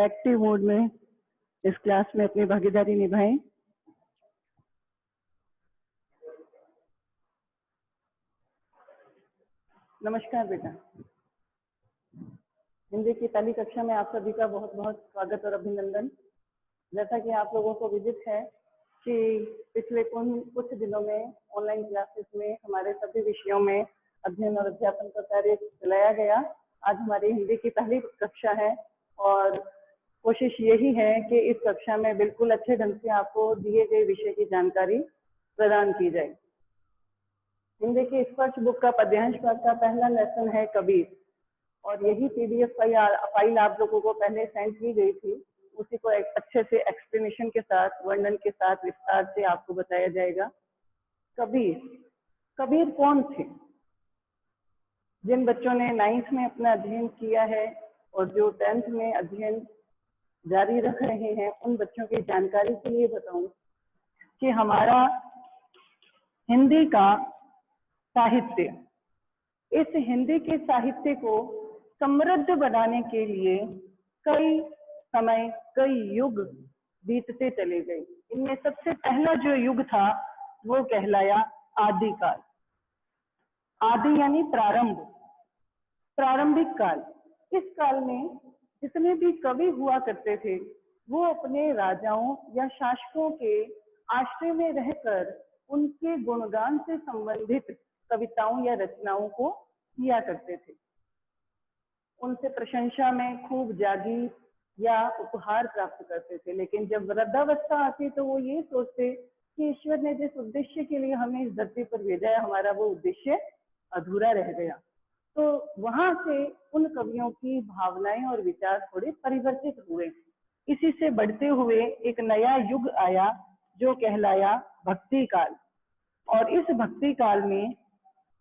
Active mode में इस class में अपनी भागीदारी निभाएं। नमस्कार बेटा, हिंदी की पहली कक्षा में आप सभी का बहुत बहुत स्वागत और अभिनंदन। जैसा कि आप लोगों को विदित है कि पिछले कुछ दिनों में ऑनलाइन क्लासेस में हमारे सभी विषयों में अध्ययन और अध्यापन का कार्य चलाया गया। आज हमारी हिंदी की पहली कक्षा है और कोशिश यही है कि इस कक्षा में बिल्कुल अच्छे ढंग से आपको दिए गए विषय की जानकारी प्रदान की जाए। हिंदी की स्पर्श बुक का पद्यांश पाठ का पहला लेसन है कबीर, और यही पीडीएफ फाइल आप लोगों को पहले सेंड की गई थी। उसी को एक अच्छे से एक्सप्लेनेशन के साथ, वर्णन के साथ विस्तार से आपको बताया जाएगा। कबीर, कबीर कौन थे? जिन बच्चों ने 9th में अपना अध्ययन किया है और जो 10th में अध्ययन जारी रख रहे हैं, उन बच्चों की जानकारी के लिए बताऊं कि हमारा हिंदी का साहित्य, इस हिंदी के साहित्य को समृद्ध बनाने के लिए कई समय, कई युग बीतते चले गए। इनमें सबसे पहला जो युग था वो कहलाया आदिकाल। आदि यानी प्रारंभ, प्रारंभिक काल। इस काल में जितने भी कवि हुआ करते थे वो अपने राजाओं या शासकों के आश्रय में रहकर उनके गुणगान से संबंधित कविताओं या रचनाओं को किया करते थे। उनसे प्रशंसा में खूब जागीर या उपहार प्राप्त करते थे। लेकिन जब वृद्धावस्था आती तो वो ये सोचते कि ईश्वर ने जिस उद्देश्य के लिए हमें इस धरती पर भेजा है, हमारा वो उद्देश्य अधूरा रह गया। तो वहां से उन कवियों की भावनाएं और विचार थोड़े परिवर्तित हुए। इसी से बढ़ते हुए एक नया युग आया जो कहलाया भक्ति काल। और इस भक्ति काल में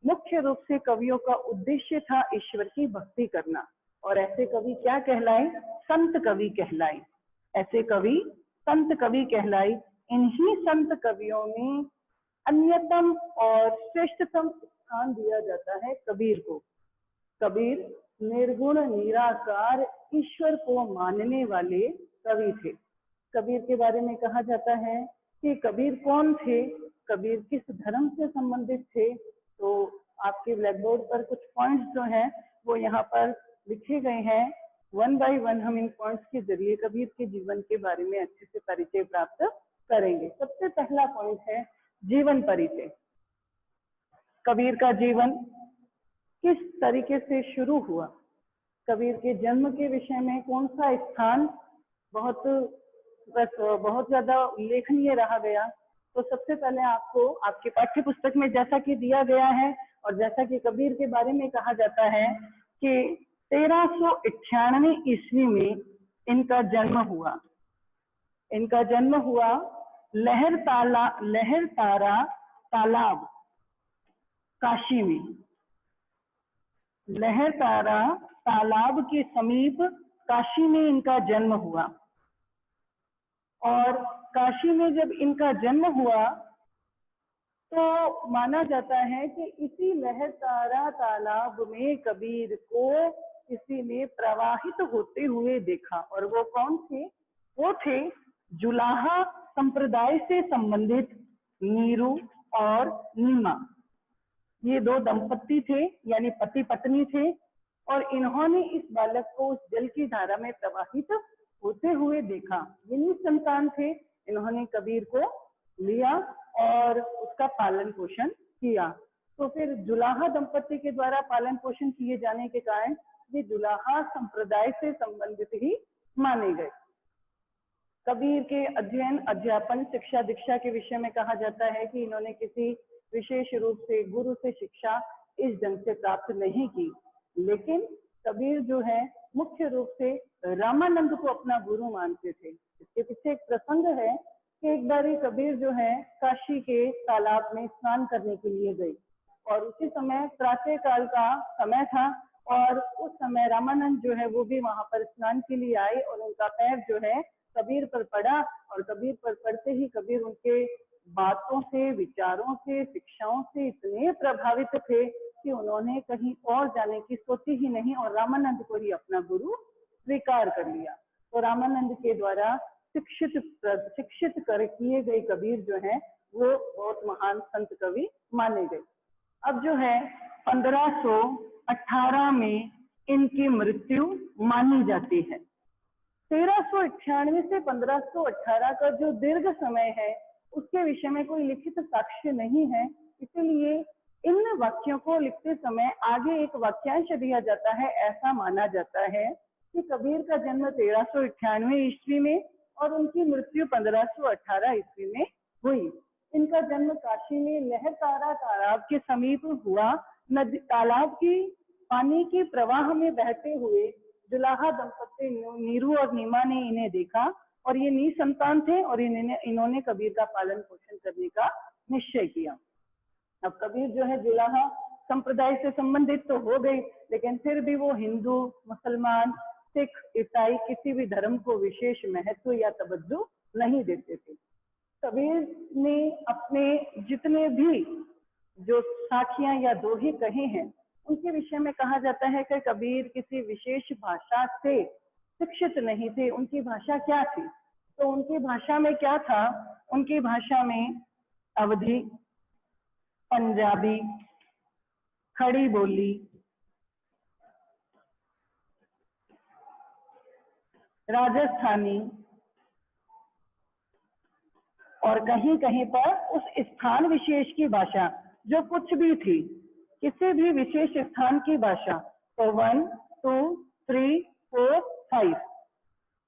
मुख्य रूप से कवियों का उद्देश्य था ईश्वर की भक्ति करना। और ऐसे कवि क्या कहलाए? संत कवि कहलाए। ऐसे कवि संत कवि कहलाए। इन्हीं संत कवियों में अन्यतम और श्रेष्ठतम स्थान दिया जाता है कबीर को। कबीर निर्गुण निराकार ईश्वर को मानने वाले कवि थे। कबीर के बारे में कहा जाता है कि कबीर कौन थे, कबीर किस धर्म से संबंधित थे। तो आपके ब्लैक बोर्ड पर कुछ पॉइंट्स जो हैं वो यहाँ पर लिखे गए हैं। 1 बाय 1 हम इन पॉइंट्स के जरिए कबीर के जीवन के बारे में अच्छे से परिचय प्राप्त करेंगे। सबसे पहला पॉइंट है जीवन परिचय। कबीर का जीवन किस तरीके से शुरू हुआ, कबीर के जन्म के विषय में कौन सा स्थान बहुत ज्यादा उल्लेखनीय रहा गया। तो सबसे पहले आपको आपके पाठ्य पुस्तक में जैसा कि दिया गया है और जैसा कि कबीर के बारे में कहा जाता है कि 1398 ईस्वी में इनका जन्म हुआ। इनका जन्म हुआ लहर तारा तालाब, काशी में। लहर तारा तालाब के समीप काशी में इनका जन्म हुआ। और काशी में जब इनका जन्म हुआ तो माना जाता है कि इसी लहर तारा तालाब में कबीर को किसी ने प्रवाहित होते हुए देखा। और वो कौन थे? वो थे जुलाहा संप्रदाय से संबंधित नीरू और नीमा। ये दो दंपत्ति थे, यानी पति पत्नी थे। और इन्होंने इस बालक को उस जल की धारा में प्रवाहित होते हुए देखा। यही संतान थे। इन्होंने कबीर को लिया और उसका पालन पोषण किया। तो फिर जुलाहा दंपत्ति के द्वारा पालन पोषण किए जाने के कारण ये जुलाहा संप्रदाय से संबंधित ही माने गए। कबीर के अध्ययन, अध्यापन, शिक्षा, दीक्षा के विषय में कहा जाता है कि इन्होंने किसी विशेष रूप से गुरु से शिक्षा इस ढंग से प्राप्त नहीं की। लेकिन कबीर जो है मुख्य रूप से रामानंद को अपना गुरु मानते थे। इसके पीछे एक प्रसंग है कि एक बार कबीर जो है काशी के तालाब में स्नान करने के लिए गए और उसी समय प्रातः काल का समय था। और उस समय रामानंद जो है वो भी वहां पर स्नान के लिए आए और उनका पैर जो है कबीर पर पड़ा। और कबीर पर पड़ते ही कबीर उनके बातों से, विचारों से, शिक्षाओं से इतने प्रभावित थे कि उन्होंने कहीं और जाने की सोची ही नहीं और रामानंद को ही अपना गुरु स्वीकार कर लिया। तो रामानंद के द्वारा शिक्षित कर किए गए कबीर जो है वो बहुत महान संत कवि माने गए। अब जो है 1518 में इनकी मृत्यु मानी जाती है। 1398 से 1518 का जो दीर्घ समय है उसके विषय में कोई लिखित साक्ष्य नहीं है, इसलिए इन वाक्यों को लिखते समय आगे एक वाक्यांश दिया जाता है। ऐसा माना जाता है कि कबीर का जन्म 1398 ईस्वी में और उनकी मृत्यु 1518 ईस्वी में हुई। इनका जन्म काशी में लहरतारा तालाब के समीप हुआ। नदी तालाब की पानी के प्रवाह में बहते हुए जुलाहा दंपत्ति नीरू और नीमा ने इन्हें देखा और ये निसंतान थे और इन्होंने कबीर का पालन पोषण करने का निश्चय किया। अब कबीर जो है जुलाहा संप्रदाय से संबंधित तो हो गए, लेकिन फिर भी वो हिंदू, मुसलमान, सिख, ईसाई किसी भी धर्म को विशेष महत्व या तवज्जो नहीं देते थे। कबीर ने अपने जितने भी जो साखियां या दोहे कहे हैं उनके विषय में कहा जाता है कि कबीर किसी विशेष भाषा से शिक्षित नहीं थे। उनकी भाषा क्या थी? तो उनकी भाषा में क्या था? उनकी भाषा में अवधी, पंजाबी, खड़ी बोली, राजस्थानी और कहीं कहीं पर उस स्थान विशेष की भाषा जो कुछ भी थी, किसी भी विशेष स्थान की भाषा, तो 1, 2, 3, 4, 5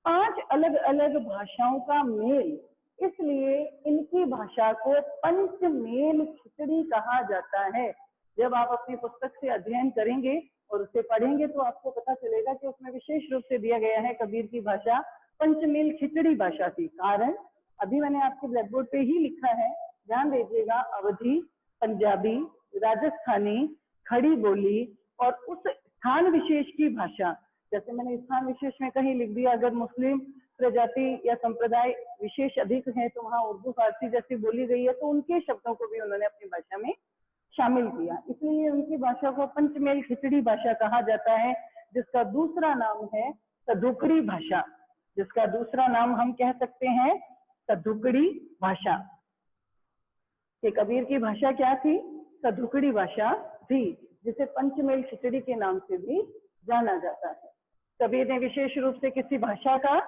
5 अलग अलग भाषाओं का मेल, इसलिए इनकी भाषा को पंचमेल खिचड़ी कहा जाता है। जब आप अपनी पुस्तक से अध्ययन करेंगे और उसे पढ़ेंगे तो आपको पता चलेगा कि उसमें विशेष रूप से दिया गया है कबीर की भाषा पंचमेल खिचड़ी भाषा थी। कारण अभी मैंने आपके ब्लैक बोर्ड पे ही लिखा है, ध्यान दीजिएगा। अवधी, पंजाबी, राजस्थानी, खड़ी बोली और उस स्थान विशेष की भाषा। जैसे मैंने स्थान विशेष में कहीं लिख दिया, अगर मुस्लिम प्रजाति या संप्रदाय विशेष अधिक है तो वहाँ उर्दू फारसी जैसी बोली गई है, तो उनके शब्दों को भी उन्होंने अपनी भाषा में शामिल किया। इसलिए उनकी भाषा को पंचमेल खिचड़ी भाषा कहा जाता है, जिसका दूसरा नाम है तदुकड़ी भाषा, जिसका दूसरा नाम हम कह सकते हैं तदुकड़ी भाषा। कि कबीर की भाषा क्या थी? तदुकड़ी भाषा थी, जिसे पंचमेल खिचड़ी के नाम से भी जाना जाता है। कबीर ने विशेष रूप से किसी भाषा का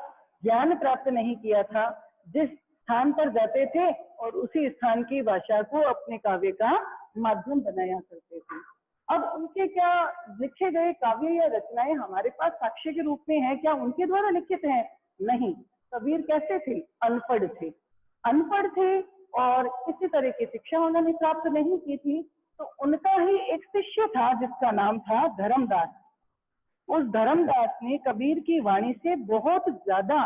ज्ञान प्राप्त नहीं किया था। जिस स्थान पर जाते थे और उसी स्थान की भाषा को अपने काव्य का माध्यम बनाया करते थे। अब उनके क्या लिखे गए काव्य या रचनाएं हमारे पास साक्ष्य के रूप में है? क्या उनके द्वारा लिखित हैं? नहीं। कबीर कैसे थे? अनपढ़ थे। अनपढ़ थे और किसी तरह की शिक्षा उन्होंने प्राप्त नहीं की थी। तो उनका ही एक शिष्य था जिसका नाम था धर्मदास। उस धर्मदास ने कबीर की वाणी से बहुत ज्यादा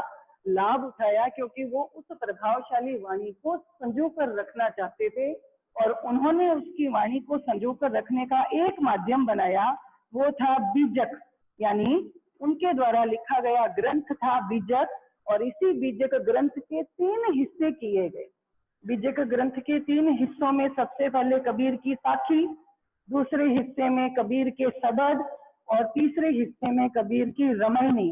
लाभ उठाया, क्योंकि वो उस प्रभावशाली वाणी को संजो कर रखना चाहते थे और उन्होंने उसकी वाणी को संजो कर रखने का एक माध्यम बनाया, वो था बीजक। यानी उनके द्वारा लिखा गया ग्रंथ था बीजक, और इसी बीजक ग्रंथ के 3 हिस्से किए गए। बीजक ग्रंथ के 3 हिस्सों में सबसे पहले कबीर की साखी, दूसरे हिस्से में कबीर के शबद और तीसरे हिस्से में कबीर की रमैनी।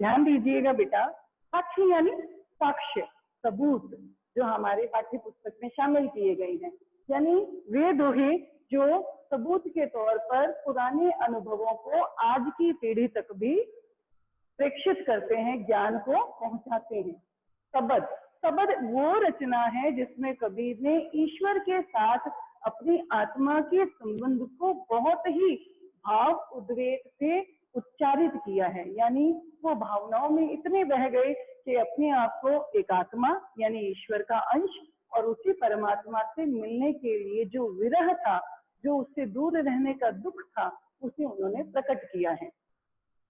ध्यान दीजिएगा बेटा, साक्षी यानी साक्ष्य, सबूत जो हमारे पाठ्य पुस्तक में शामिल किए गए हैं, यानी वे दोहे जो सबूत के तौर पर पुराने अनुभवों को आज की पीढ़ी तक भी प्रेक्षित करते हैं, ज्ञान को पहुंचाते हैं। शबद, शबद वो रचना है जिसमें कबीर ने ईश्वर के साथ अपनी आत्मा के संबंध को बहुत ही भाव उद्वेग से उच्चारित किया है। यानी वो भावनाओं में इतने बह गए कि अपने आप को एक आत्मा यानी ईश्वर का अंश और उसी परमात्मा से मिलने के लिए जो विरह था, जो उससे दूर रहने का दुख था, उसे उन्होंने प्रकट किया है।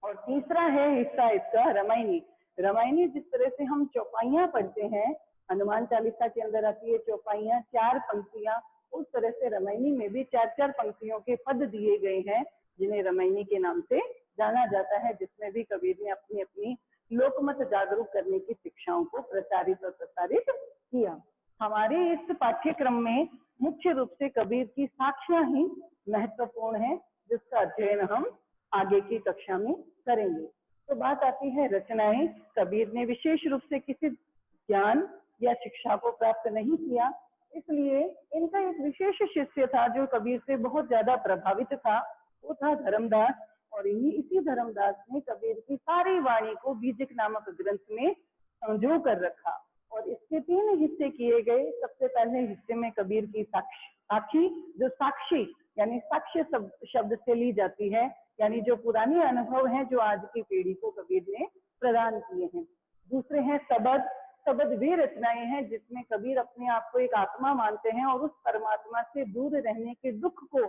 और तीसरा है हिस्सा इसका रमायनी। रमायनी जिस तरह से हम चौपाइयां पढ़ते हैं, हनुमान चालीसा के अंदर आती है चौपाइयां, 4 पंक्तियां, उस तरह से रमायनी में भी 4-4 पंक्तियों के पद दिए गए हैं जिन्हें रमायनी के नाम से जाना जाता है, जिसमें भी कबीर ने अपनी अपनी लोकमत जागरूक करने की शिक्षाओं को प्रचारित और प्रसारित किया। हमारे इस पाठ्यक्रम में मुख्य रूप से कबीर की साक्ष्यां ही महत्वपूर्ण है, जिसका अध्ययन हम आगे की कक्षा में करेंगे। तो बात आती है रचनाएं। कबीर ने विशेष रूप से किसी ज्ञान या शिक्षा को प्राप्त नहीं किया, इसलिए इनका एक विशेष शिष्य था जो कबीर से बहुत ज्यादा प्रभावित था, वो था धर्मदास। और इसी धर्मदास ने कबीर की सारी वाणी को बीजक नामक ग्रंथ में संजो कर रखा और इसके 3 हिस्से किए गए। सबसे पहले हिस्से में कबीर की साक्षी, जो साक्षी यानी साक्ष्य शब्द से ली जाती है, यानी जो पुराने अनुभव हैं जो आज की पीढ़ी को कबीर ने प्रदान किए हैं। दूसरे हैं सबद। सबद वे रचनाएं हैं जिसमें कबीर अपने आप को एक आत्मा मानते हैं और उस परमात्मा से दूर रहने के दुख को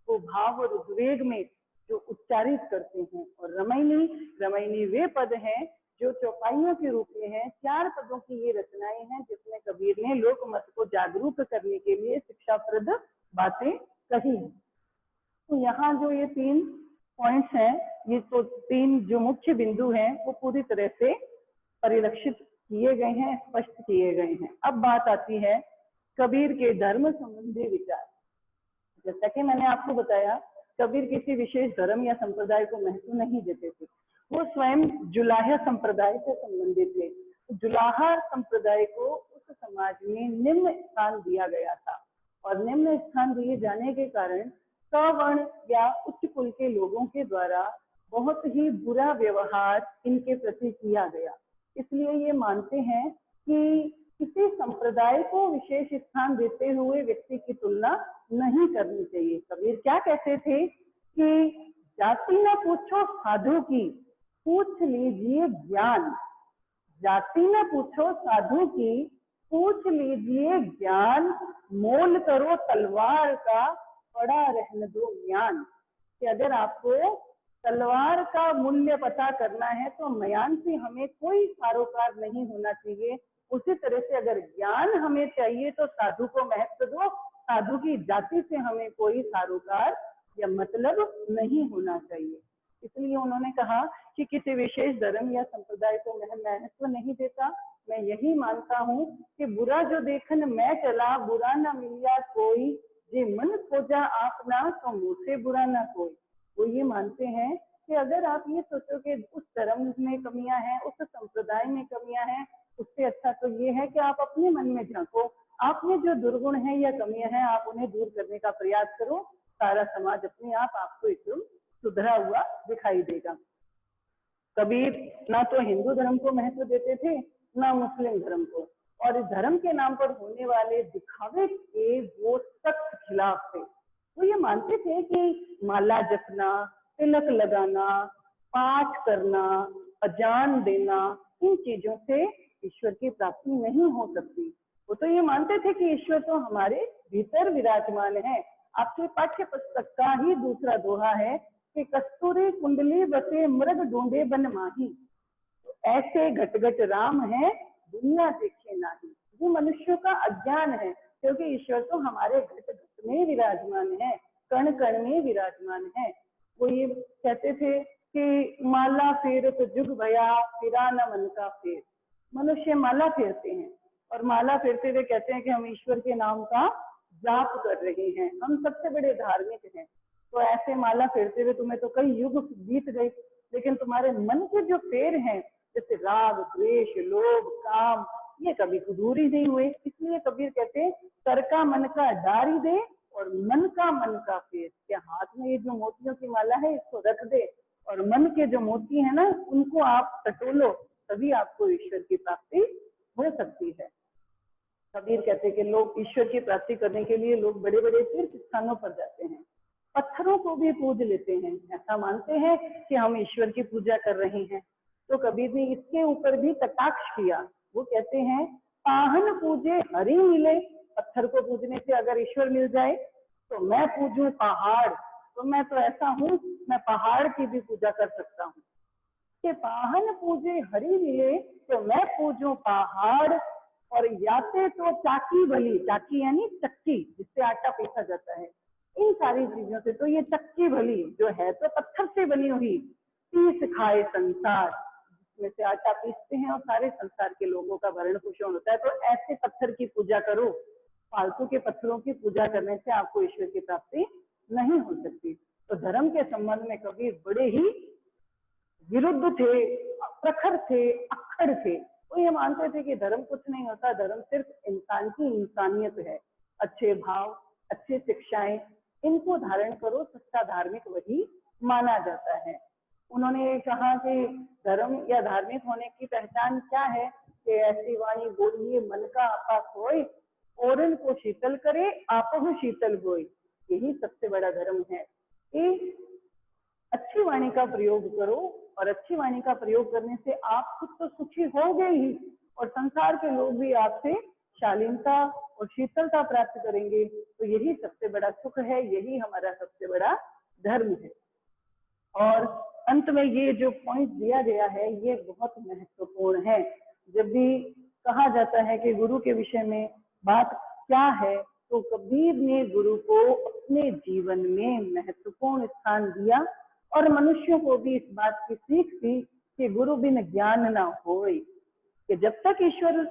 वो भाव और उद्वेग में जो उच्चारित करते हैं। और रमैनी वे पद हैं जो चौपाइयों के रूप में है। 4 पदों की ये रचनाएं हैं जिसमें कबीर ने लोक मत को जागरूक करने के लिए शिक्षाप्रद बातें कही। तो यहाँ जो ये 3 पॉइंट्स हैं, ये तो 3 जो मुख्य बिंदु हैं वो पूरी तरह से परिलक्षित किए गए हैं, स्पष्ट किए गए हैं। अब बात आती है कबीर के धर्म संबंधी विचार। जैसा कि मैंने आपको बताया, कबीर किसी विशेष धर्म या संप्रदाय को महत्व नहीं देते थे, वो स्वयं जुलाहा संप्रदाय से संबंधित थे। जुलाहा संप्रदाय को उस समाज में निम्न स्थान दिया गया था और निम्न स्थान दिए जाने के कारण सवर्ण या उच्च कुल के लोगों के द्वारा बहुत ही बुरा व्यवहार इनके प्रति किया गया। इसलिए ये मानते हैं कि किसी संप्रदाय को विशेष स्थान देते हुए व्यक्ति की तुलना नहीं करनी चाहिए। कबीर क्या कहते थे कि जाति न पूछो साधु की, पूछ लीजिए ज्ञान। जाति न पूछो साधु की, पूछ लीजिए ज्ञान। मोल करो तलवार का, पड़ा रहने दो म्यान। कि अगर आपको तलवार का मूल्य पता करना है तो म्यान से हमें कोई सारोकार नहीं होना चाहिए। उसी तरह से अगर ज्ञान हमें चाहिए तो साधु को महत्व दो, साधु की जाति से हमें कोई सारोकार या मतलब नहीं होना चाहिए। इसलिए उन्होंने कहा कि किसी विशेष धर्म या संप्रदाय को मैं महत्व नहीं देता। मैं यही मानता हूँ कि बुरा जो देखन मैं चला, बुरा ना मिलिया कोई, जे मन खोजा आपना तो मुझसे बुरा ना कोई। वो ये मानते हैं कि अगर आप ये सोचो कि उस धर्म में कमियां हैं, उस संप्रदाय में कमियां हैं, उससे अच्छा तो ये है कि आप अपने मन में झांको, आप में जो दुर्गुण है या कमियां हैं आप उन्हें दूर करने का प्रयास करो। सारा समाज अपने आप आपको एकदम सुधरा हुआ दिखाई देगा। कबीर ना तो हिंदू धर्म को महत्व देते थे ना मुस्लिम धर्म को, और इस धर्म के नाम पर होने वाले दिखावे के वो सख्त खिलाफ थे। वो ये मानते थे कि माला जपना, तिलक लगाना, पाठ करना, अजान देना, इन चीजों से ईश्वर की प्राप्ति नहीं हो सकती। वो तो ये मानते थे कि ईश्वर तो हमारे भीतर विराजमान है। आपके पाठ्य पुस्तक का ही दूसरा दोहा है कि कस्तूरी कुंडली बसे मृग ढूंढे बन माही। तो ऐसे घट घट राम है दुनिया देखे नाही। वो मनुष्यों का अज्ञान है, क्योंकि ईश्वर तो हमारे घट घट में विराजमान है, कण कण में विराजमान है। वो ये कहते थे कि माला फेर तो जुग भया, फिरा न मन का फेर। मनुष्य माला फेरते हैं और माला फेरते हुए कहते हैं कि हम ईश्वर के नाम का जाप कर रहे हैं, हम सबसे बड़े धार्मिक हैं। तो ऐसे माला फेरते हुए तुम्हें तो कई युग बीत गए, लेकिन तुम्हारे मन के जो फेर हैं जैसे राग, द्वेष, लोभ, काम, ये कभी दूर ही नहीं हुए। इसलिए कबीर कहते हैं कर का मन का डारी दे और मन का मन का फेर। क्या हाथ में ये जो मोतियों की माला है इसको रख दे और मन के जो मोती है ना उनको आप टटोलो, तभी आपको ईश्वर की प्राप्ति हो सकती है। कबीर कहते हैं कि लोग ईश्वर की प्राप्ति करने के लिए लोग बड़े बड़े तीर्थ स्थानों पर जाते हैं, पत्थरों को भी पूज लेते हैं, ऐसा मानते हैं कि हम ईश्वर की पूजा कर रहे हैं। तो कबीर ने इसके ऊपर भी कटाक्ष किया। वो कहते हैं पाहन पूजे हरि मिले। पत्थर को पूजने से अगर ईश्वर मिल जाए तो मैं पूजूं पहाड़, तो मैं तो ऐसा हूँ मैं पहाड़ की भी पूजा कर सकता हूँ। कि पाहन पूजे हरि मिले तो मैं पूजूं पहाड़, और याते तो चाकी भली, चाकी यानी चक्की जिससे आटा पीसा जाता है, इन सारी चीजों से तो ये चक्की भली जो है तो पत्थर से बनी हुई, पीस खाए संसार, जिसमें से आटा पीसते हैं और सारे संसार के लोगों का भरण पोषण होता है। तो ऐसे पत्थर की पूजा करो, फालतू के पत्थरों की पूजा करने से आपको ईश्वर की प्राप्ति नहीं हो सकती। तो धर्म के संबंध में कबीर बड़े ही विरुद्ध थे, प्रखर थे, अक्खड़ थे। वो ये मानते थे कि धर्म कुछ नहीं होता, धर्म सिर्फ इंसान की इंसानियत है। अच्छे भाव, अच्छी शिक्षाएं, इनको धारण करो, सच्चा धार्मिक वही माना जाता है। उन्होंने कहा कि धर्म या धार्मिक होने की पहचान क्या है कि ऐसी वाणी बोलिए मन का आपा खोए, औरन को शीतल करे आपहु शीतल होए। यही सबसे बड़ा धर्म है कि अच्छी वाणी का प्रयोग करो, और अच्छी वाणी का प्रयोग करने से आप खुद तो सुखी होगे ही, और संसार के लोग भी आपसे शालीनता और शीतलता प्राप्त करेंगे। तो यही सबसे बड़ा सुख है, यही हमारा सबसे बड़ा धर्म है। और अंत में ये जो पॉइंट दिया गया है ये बहुत महत्वपूर्ण है। जब भी कहा जाता है कि गुरु के विषय में बात क्या है, तो कबीर ने गुरु को अपने जीवन में महत्वपूर्ण स्थान दिया, और मनुष्यों को भी इस बात की सीख थी कि गुरु बिन ज्ञान न होए, कि जब तक ईश्वर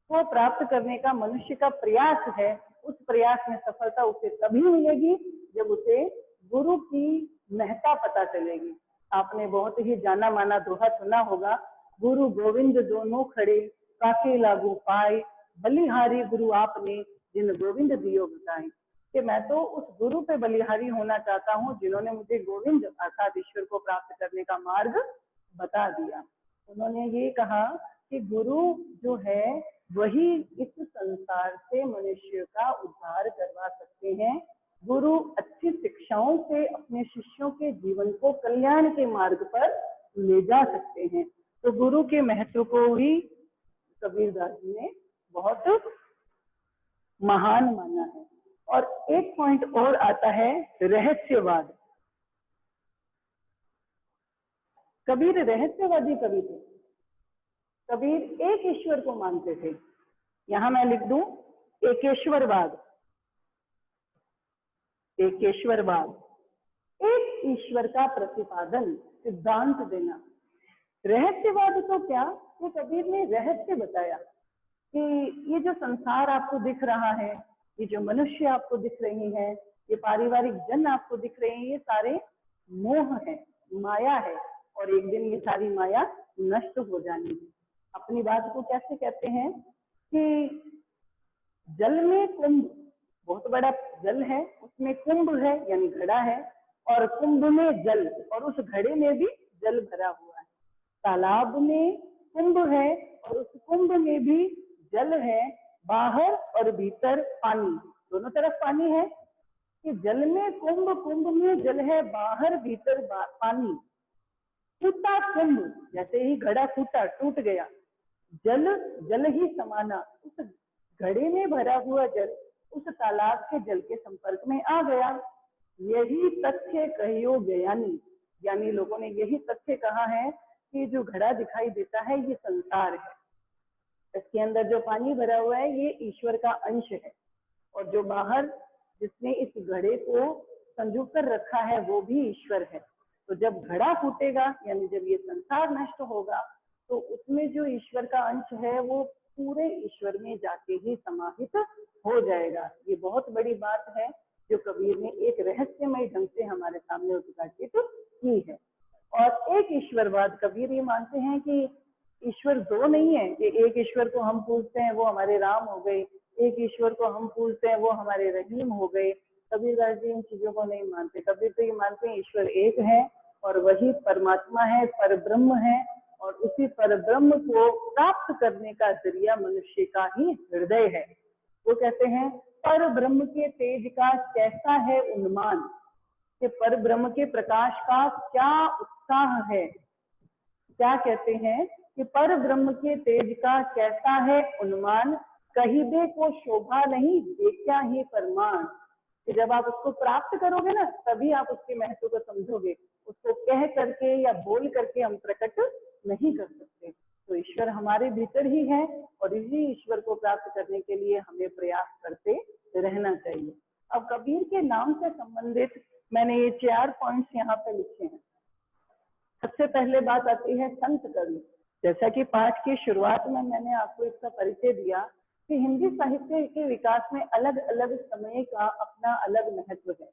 को प्राप्त करने का मनुष्य का प्रयास है, उस प्रयास में सफलता उसे तभी मिलेगी जब उसे गुरु की महत्ता पता चलेगी। आपने बहुत ही जाना माना दोहा सुना होगा, गुरु गोविंद दोनों खड़े काके लागू पाए, बलिहारी गुरु आपने जिन गोविंद दियो बताए। कि मैं तो उस गुरु पे बलिहारी होना चाहता हूँ जिन्होंने मुझे गोविंद अर्थात ईश्वर को प्राप्त करने का मार्ग बता दिया। उन्होंने ये कहा कि गुरु जो है वही इस संसार से मनुष्य का उद्धार करवा सकते हैं। गुरु अच्छी शिक्षाओं से अपने शिष्यों के जीवन को कल्याण के मार्ग पर ले जा सकते हैं। तो गुरु के महत्व को भी कबीरदास जी ने बहुत महान माना है। और एक पॉइंट और आता है रहस्यवाद। कबीर रहस्यवादी कवि थे। कबीर एक ईश्वर को मानते थे। यहां मैं लिख दूं एकेश्वरवाद। एकेश्वरवाद, एक ईश्वर का प्रतिपादन, सिद्धांत देना। रहस्यवाद तो क्या, ये कबीर ने रहस्य बताया कि ये जो संसार आपको दिख रहा है, ये जो मनुष्य आपको दिख रही है, ये पारिवारिक जन आपको दिख रहे हैं, ये सारे मोह है, माया है, और एक दिन ये सारी माया नष्ट हो जानी है। अपनी बात को कैसे कहते हैं कि जल में कुंभ, बहुत बड़ा जल है, उसमें कुंभ है यानी घड़ा है, और कुंभ में जल, और उस घड़े में भी जल भरा हुआ है। तालाब में कुंभ है और उस कुंभ में भी जल है, बाहर और भीतर पानी, दोनों तरफ पानी है। कि जल में कुंभ, कुंभ में जल है, बाहर भीतर पानी। टूटा कुंभ, जैसे ही घड़ा टूटा, टूट गया, जल जल ही समाना, उस घड़े में भरा हुआ जल उस तालाब के जल के संपर्क में आ गया। यही तथ्य कहियो ज्ञानी, यानी लोगों ने यही तथ्य कहा है कि जो घड़ा दिखाई देता है ये संसार है, इसके अंदर जो पानी भरा हुआ है ये ईश्वर का अंश है, और जो बाहर जिसने इस घड़े को संजो कर रखा है वो भी ईश्वर है। तो जब घड़ा फूटेगा यानी जब ये संसार नष्ट होगा, तो उसमें जो ईश्वर का अंश है वो पूरे ईश्वर में जाके ही समाहित हो जाएगा। ये बहुत बड़ी बात है जो कबीर ने एक रहस्यमय ढंग से हमारे सामने उद्घाटित की है। और एक ईश्वरवाद, कबीर ये मानते हैं कि ईश्वर दो नहीं है, कि एक ईश्वर को हम पूजते हैं वो हमारे राम हो गए, एक ईश्वर को हम पूजते हैं वो हमारे रहीम हो गए। कबीरदास जी इन चीजों को नहीं मानते। कबीर तो ये मानते हैं ईश्वर एक है और वही परमात्मा है, पर ब्रह्म है, और उसी पर ब्रह्म को प्राप्त करने का जरिया मनुष्य का ही हृदय है। वो कहते हैं पर ब्रह्म के तेज का कैसा है उन्मान, कि पर ब्रह्म के प्रकाश का क्या उत्साह है। क्या कहते हैं कि पर ब्रह्म के तेज का कैसा है उन्मान, कहिबे को शोभा नहीं देखा ही परमान। कि जब आप उसको प्राप्त करोगे ना तभी आप उसके महत्व को समझोगे, उसको कह करके या बोल करके हम प्रकट नहीं कर सकते। तो ईश्वर हमारे भीतर ही है और इसी ईश्वर को प्राप्त करने के लिए हमें प्रयास करते रहना चाहिए। अब कबीर के नाम से संबंधित मैंने ये 4 पॉइंट्स यहाँ पे लिखे हैं। सबसे पहले बात आती है संत कवि। जैसा कि पाठ की शुरुआत में मैंने आपको इसका परिचय दिया कि हिंदी साहित्य के विकास में अलग अलग समय का अपना अलग महत्व है।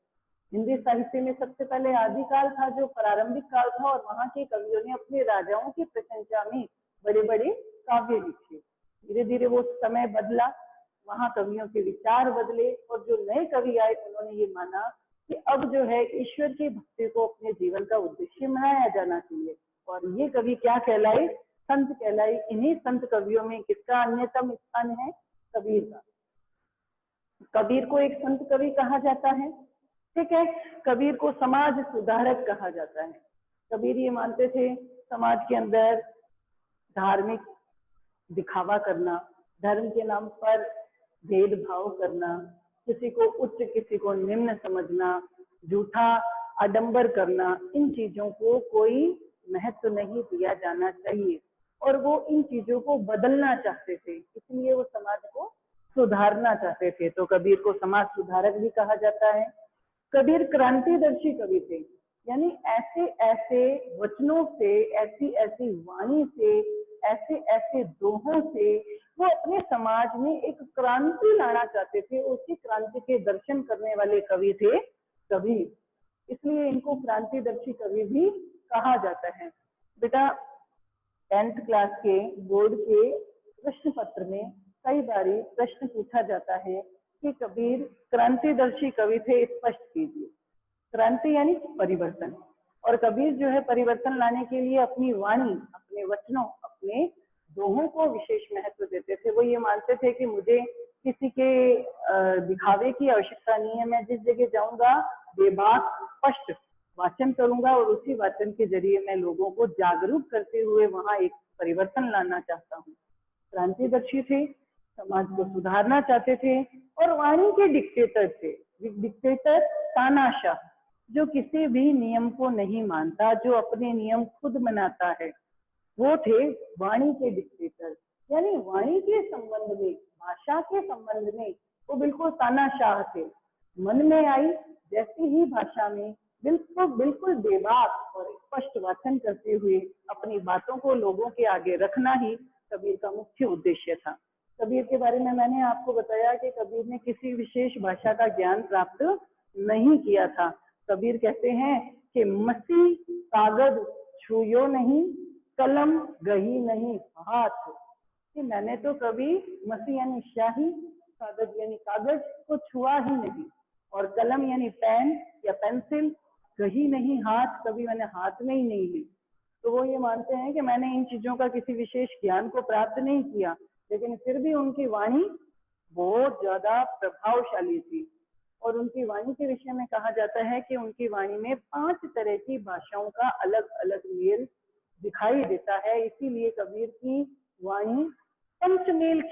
हिंदी साहित्य में सबसे पहले आदिकाल था, जो प्रारंभिक काल था, और वहां के कवियों ने अपने राजाओं की प्रशंसा में बड़े बड़े काव्य लिखे। धीरे धीरे वो समय बदला, वहां कवियों के विचार बदले, और जो नए कवि आए उन्होंने ये माना कि अब जो है ईश्वर की भक्ति को अपने जीवन का उद्देश्य बनाया जाना चाहिए। और ये कवि क्या कहलाए? संत कहलाए। इन्हीं संत कवियों में किसका अन्यतम स्थान है? कबीर का। कबीर को एक संत कवि कहा जाता है, ठीक है। कबीर को समाज सुधारक कहा जाता है। कबीर ये मानते थे समाज के अंदर धार्मिक दिखावा करना, धर्म के नाम पर भेदभाव करना, किसी को उच्च किसी को निम्न समझना, झूठा आडंबर करना, इन चीजों को कोई महत्व नहीं दिया जाना चाहिए। और वो इन चीजों को बदलना चाहते थे, इसलिए वो समाज को सुधारना चाहते थे। तो कबीर को समाज सुधारक भी कहा जाता है। कबीर क्रांतिदर्शी कवि थे, यानी ऐसे ऐसे वचनों से, ऐसी ऐसी वाणी से, ऐसे ऐसे दोहों से वो अपने समाज में एक क्रांति लाना चाहते थे। उसी क्रांति के दर्शन करने वाले कवि थे कबीर, इसलिए इनको क्रांतिदर्शी कवि भी कहा जाता है। बेटा 10th क्लास के बोर्ड के प्रश्न पत्र में कई बारी प्रश्न पूछा जाता है कि कबीर क्रांतिदर्शी कवि थे, स्पष्ट कीजिए। क्रांति यानी परिवर्तन, और कबीर जो है परिवर्तन लाने के लिए अपनी वाणी, अपने वचनों, अपने दोहों को विशेष महत्व देते थे। वो ये मानते थे कि मुझे किसी के दिखावे की आवश्यकता नहीं है, मैं जिस जगह जाऊंगा बेबाक स्पष्ट वाचन करूंगा, और उसी वाचन के जरिए मैं लोगों को जागरूक करते हुए वहां एक परिवर्तन लाना चाहता हूँ। क्रांतिदर्शी थे, समाज को सुधारना चाहते थे, और वाणी के डिक्टेटर थे। डिक्टेटर तानाशाह, जो किसी भी नियम को नहीं मानता, जो अपने नियम खुद बनाता है, वो थे वाणी के डिक्टेटर। यानी वाणी के संबंध में, भाषा के संबंध में वो बिल्कुल तानाशाह थे। मन में आई जैसी ही भाषा में बिल्कुल बेबाक और स्पष्ट वाचन करते हुए अपनी बातों को लोगों के आगे रखना ही कबीर का मुख्य उद्देश्य था। कबीर के बारे में मैंने आपको बताया कि कबीर ने किसी विशेष भाषा का ज्ञान प्राप्त नहीं किया था। कबीर कहते हैं कि मसी कागज छुयो नहीं, कलम गही नहीं हाथ, कि मैंने तो कभी मसी यानी स्याही, कागज यानी कागज को छुआ ही नहीं, और कलम यानी पेन या पेंसिल गही नहीं हाथ, कभी मैंने हाथ में ही नहीं ली। तो वो ये मानते हैं कि मैंने इन चीजों का किसी विशेष ज्ञान को प्राप्त नहीं किया, लेकिन फिर भी उनकी वाणी बहुत ज्यादा प्रभावशाली थी। और उनकी वाणी के विषय में कहा जाता है कि उनकी वाणी में 5 तरह की भाषाओं का अलग अलग मेल दिखाई देता है। इसीलिए कबीर की वाणी पंचमेल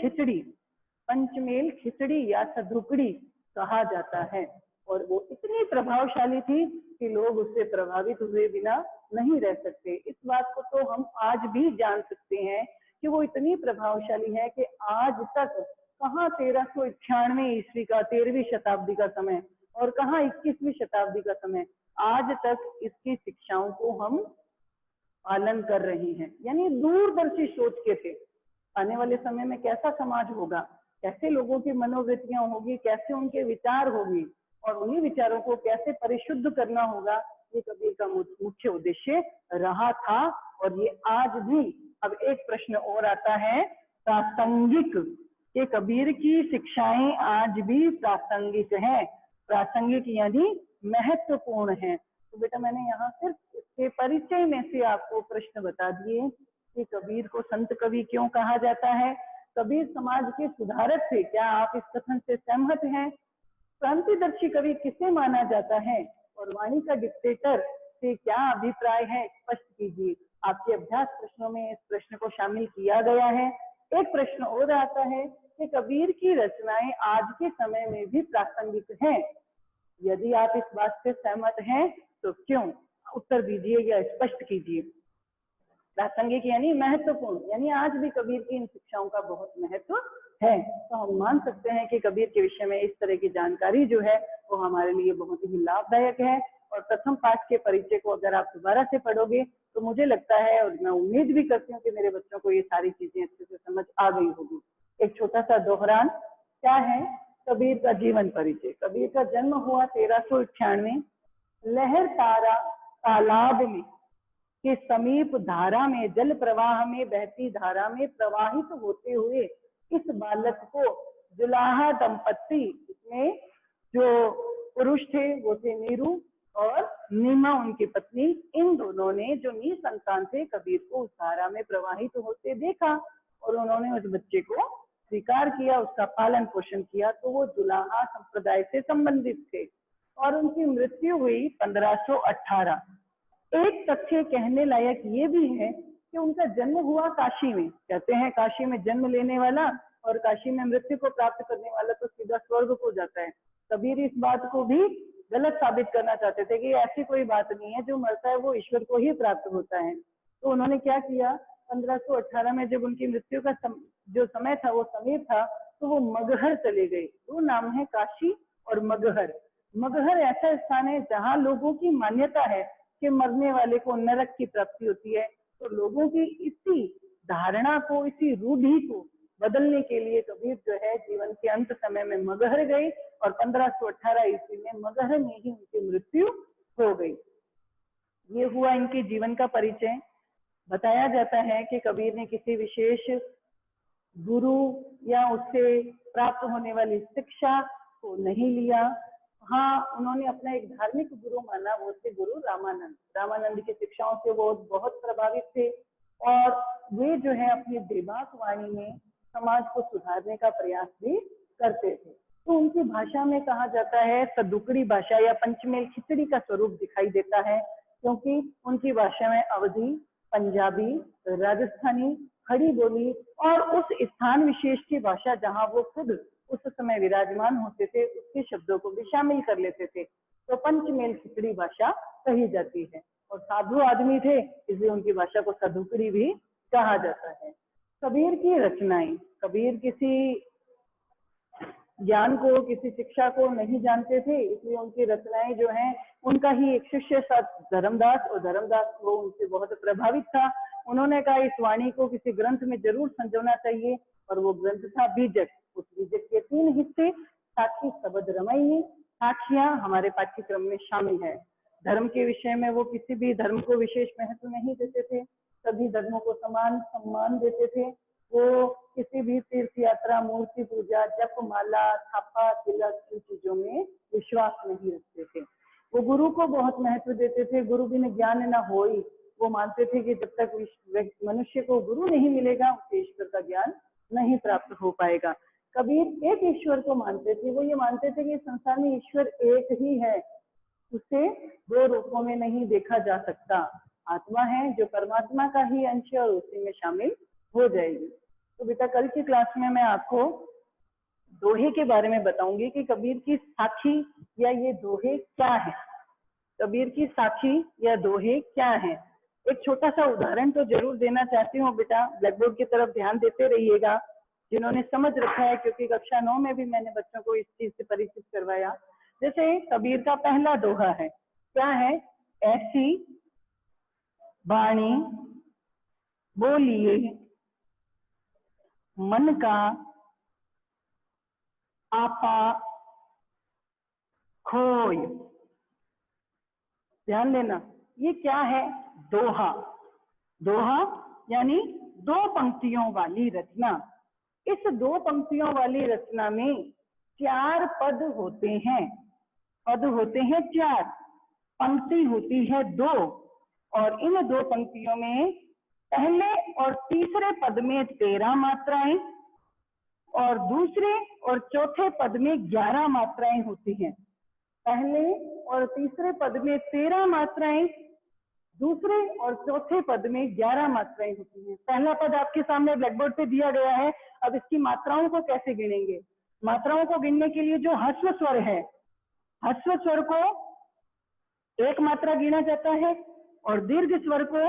खिचड़ी या सधुकड़ी कहा जाता है। और वो इतनी प्रभावशाली थी कि लोग उससे प्रभावित हुए बिना नहीं रह सकते। इस बात को तो हम आज भी जान सकते हैं कि वो इतनी प्रभावशाली है कि आज तक कहाँ 1391 ईस्वी का 13वीं शताब्दी का समय और कहाँ 21वीं शताब्दी का समय, आज तक इसकी शिक्षाओं को हम पालन कर रहे हैं। यानी दूरदर्शी सोच के थे, आने वाले समय में कैसा समाज होगा, कैसे लोगों की मनोवृत्तियां होगी, कैसे उनके विचार होगी, और उन्हीं विचारों को कैसे परिशुद्ध करना होगा, ये कबीर का मुख्य उद्देश्य रहा था। और ये आज भी। अब एक प्रश्न और आता है प्रासंगिक, कि कबीर की शिक्षाएं आज भी प्रासंगिक हैं। प्रासंगिक यानी महत्वपूर्ण है। तो बेटा मैंने यहाँ सिर्फ इसके परिचय में से आपको प्रश्न बता दिए कि कबीर को संत कवि क्यों कहा जाता है, कबीर समाज के सुधारक थे। क्या आप इस कथन से सहमत हैं? क्रांतिदर्शी कवि किसे माना जाता है, और वाणी का डिक्टेटर से क्या अभिप्राय है, स्पष्ट कीजिए। आपके अभ्यास प्रश्नों में इस प्रश्न को शामिल किया गया है। एक प्रश्न और आता है कि कबीर की रचनाएं आज के समय में भी प्रासंगिक हैं। यदि आप इस बात से सहमत हैं तो क्यों, उत्तर दीजिए या स्पष्ट कीजिए। प्रासंगिक यानी महत्वपूर्ण, यानी आज भी कबीर की इन शिक्षाओं का बहुत महत्व है। तो हम मान सकते हैं कि कबीर के विषय में इस तरह की जानकारी जो है वो हमारे लिए बहुत ही लाभदायक है। और प्रथम पाठ के परिचय को अगर आप दोबारा से पढ़ोगे तो मुझे लगता है, और मैं उम्मीद भी करती हूँ कि मेरे बच्चों को ये सारी चीजें अच्छे से समझ आ गई होगी। एक छोटा सा दोहरान, क्या है कबीर का जीवन परिचय। कबीर का जन्म हुआ 1391 लहर तारा तालाब में के समीप धारा में, जल प्रवाह में बहती धारा में प्रवाहित होते हुए इस बालक को जुलाहा दंपत्ति, इसमें जो पुरुष थे वो थे नीरू और नीमा उनकी पत्नी, इन दोनों ने जो निसंतान थे कबीर को उस धारा में प्रवाहित होते देखा और उन्होंने उस बच्चे को स्वीकार किया, उसका पालन पोषण किया। तो वो जुलाहा संप्रदाय से संबंधित थे और उनकी मृत्यु हुई 1518। एक तथ्य कहने लायक ये भी है कि उनका जन्म हुआ काशी में। कहते हैं काशी में जन्म लेने वाला और काशी में मृत्यु को प्राप्त करने वाला तो सीधा स्वर्ग को जाता है। कबीर इस बात को भी गलत साबित करना चाहते थे कि ऐसी कोई बात नहीं है, जो मरता है वो ईश्वर को ही प्राप्त होता है। तो उन्होंने क्या किया, 1518 में जब उनकी मृत्यु का जो समय था वो समीप था, तो वो मगहर चले गए। दो नाम है, काशी और मगहर। मगहर ऐसा स्थान है जहाँ लोगों की मान्यता है कि मरने वाले को नरक की प्राप्ति होती है। तो लोगों की इसी धारणा को, इसी रूढ़ी को बदलने के लिए कबीर जो है जीवन के अंत समय में मगहर गए और 1518 ईस्वी में मगहर में ही उनकी मृत्यु हो गई। ये हुआ इनके जीवन का परिचय। बताया जाता है कि कबीर ने किसी विशेष गुरु या उससे प्राप्त होने वाली शिक्षा को नहीं लिया। हाँ, उन्होंने अपना एक धार्मिक गुरु माना, वो थे गुरु रामानंद। रामानंद की शिक्षाओं से वो बहुत प्रभावित थे और वे जो है अपनी बेबाक वाणी में समाज को सुधारने का प्रयास भी करते थे। तो उनकी भाषा में कहा जाता है सदुकड़ी भाषा या पंचमेल खिचड़ी का स्वरूप दिखाई देता है, क्योंकि उनकी भाषा में अवधी, पंजाबी, राजस्थानी, खड़ी बोली और उस स्थान विशेष की भाषा जहाँ वो खुद उस समय विराजमान होते थे उसके शब्दों को भी शामिल कर लेते थे। तो पंचमेल खिचड़ी भाषा कही जाती है। और साधु आदमी थे इसलिए उनकी भाषा को सदुकड़ी भी कहा जाता है। कबीर की रचनाएं, कबीर किसी ज्ञान को, किसी शिक्षा को नहीं जानते थे, इसलिए उनकी रचनाएं जो हैं उनका ही एक शिष्य था धर्मदास, और धर्मदास वो उनसे बहुत प्रभावित था। उन्होंने कहा इस वाणी को किसी ग्रंथ में जरूर संजोना चाहिए, और वो ग्रंथ था बीजक। उस बीजक के 3 हिस्से, साक्षी, शब्द, रमयी, साक्षियां हमारे पाठ्यक्रम में शामिल है। धर्म के विषय में वो किसी भी धर्म को विशेष महत्व नहीं देते थे, सभी धर्मों को समान सम्मान देते थे। वो किसी भी तीर्थ यात्रा, मूर्ति पूजा, जप माला, थापा, तिलक इन चीजों में विश्वास नहीं रखते थे। वो गुरु को बहुत महत्व देते थे। गुरु बिन ज्ञान न होई, वो मानते थे कि जब तक मनुष्य को गुरु नहीं मिलेगा उसे ईश्वर का ज्ञान नहीं प्राप्त हो पाएगा। कबीर एक ईश्वर को मानते थे। वो ये मानते थे कि संसार में ईश्वर एक ही है, उसे 2 रूपों में नहीं देखा जा सकता। आत्मा है जो परमात्मा का ही अंश है और उसी में शामिल हो जाएगी। तो बेटा कल की क्लास में मैं आपको दोहे के बारे में बताऊंगी कि कबीर की साखी या ये दोहे क्या है। कबीर की साखी या दोहे क्या है, एक छोटा सा उदाहरण तो जरूर देना चाहती हूँ बेटा। ब्लैक बोर्ड की तरफ ध्यान देते रहिएगा जिन्होंने समझ रखा है, क्योंकि कक्षा 9 में भी मैंने बच्चों को इस चीज से परिचित करवाया। जैसे कबीर का पहला दोहा है, क्या है, ऐसी वाणी बोलिए मन का आपा खोय। ध्यान देना, ये क्या है, दोहा। दोहा यानी 2 पंक्तियों वाली रचना। इस 2 पंक्तियों वाली रचना में 4 पद होते हैं। पद होते हैं 4, पंक्ति होती है 2, और इन 2 पंक्तियों में पहले और तीसरे पद में 13 मात्राएं और दूसरे और चौथे पद में 11 मात्राएं होती हैं। पहले और तीसरे पद में 13 मात्राएं, दूसरे और चौथे पद में 11 मात्राएं होती हैं। पहला पद आपके सामने ब्लैक बोर्ड पे दिया गया है। अब इसकी मात्राओं को कैसे गिनेंगे? मात्राओं को गिनने के लिए जो ह्रस्व स्वर है, ह्रस्व स्वर को 1 मात्रा गिना जाता है और दीर्घ स्वर को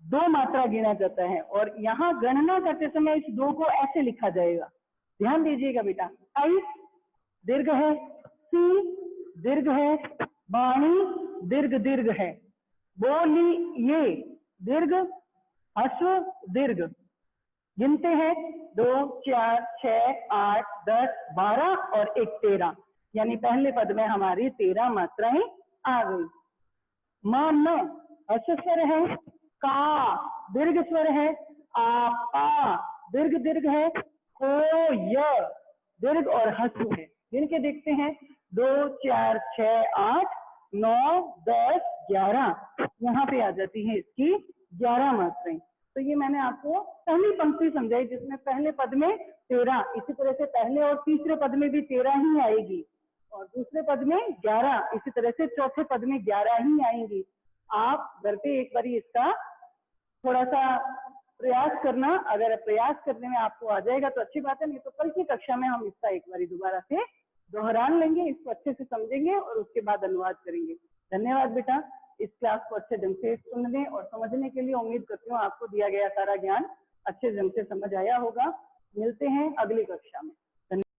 2 मात्रा गिना जाता है। और यहाँ गणना करते समय इस 2 को ऐसे लिखा जाएगा, ध्यान दीजिएगा बेटा। आई दीर्घ है, सी दीर्घ है, वाणी दीर्घ दीर्घ है, बोली ये दीर्घ ह्रस्व दीर्घ। गिनते हैं 2, 4, 6, 8, 10, 12 और 1 13, यानी पहले पद में हमारी 13 मात्राएं आ गई। म हर्ष स्वर है, का दीर्घ स्वर है, आ पा दीर्घ दीर्घ है, को य दीर्घ और हस्व है। जिनके देखते हैं 2 4 6 8 9 10 11 यहाँ पे आ जाती है इसकी 11 मात्राएं। तो ये मैंने आपको पहली पंक्ति समझाई जिसमें पहले पद में 13, इसी तरह से पहले और तीसरे पद में भी 13 ही आएगी और दूसरे पद में 11, इसी तरह से चौथे पद में 11 ही आएंगी। आप घर पे एक बार इसका थोड़ा सा प्रयास करना, अगर प्रयास करने में आपको आ जाएगा तो अच्छी बात है, नहीं तो कल की कक्षा में हम इसका एक बार दोबारा से दोहरान लेंगे, इसको अच्छे से समझेंगे और उसके बाद अनुवाद करेंगे। धन्यवाद बेटा, इस क्लास को अच्छे ढंग से सुनने और समझने के लिए। उम्मीद करती हूँ आपको दिया गया सारा ज्ञान अच्छे ढंग से समझ आया होगा। मिलते हैं अगली कक्षा में।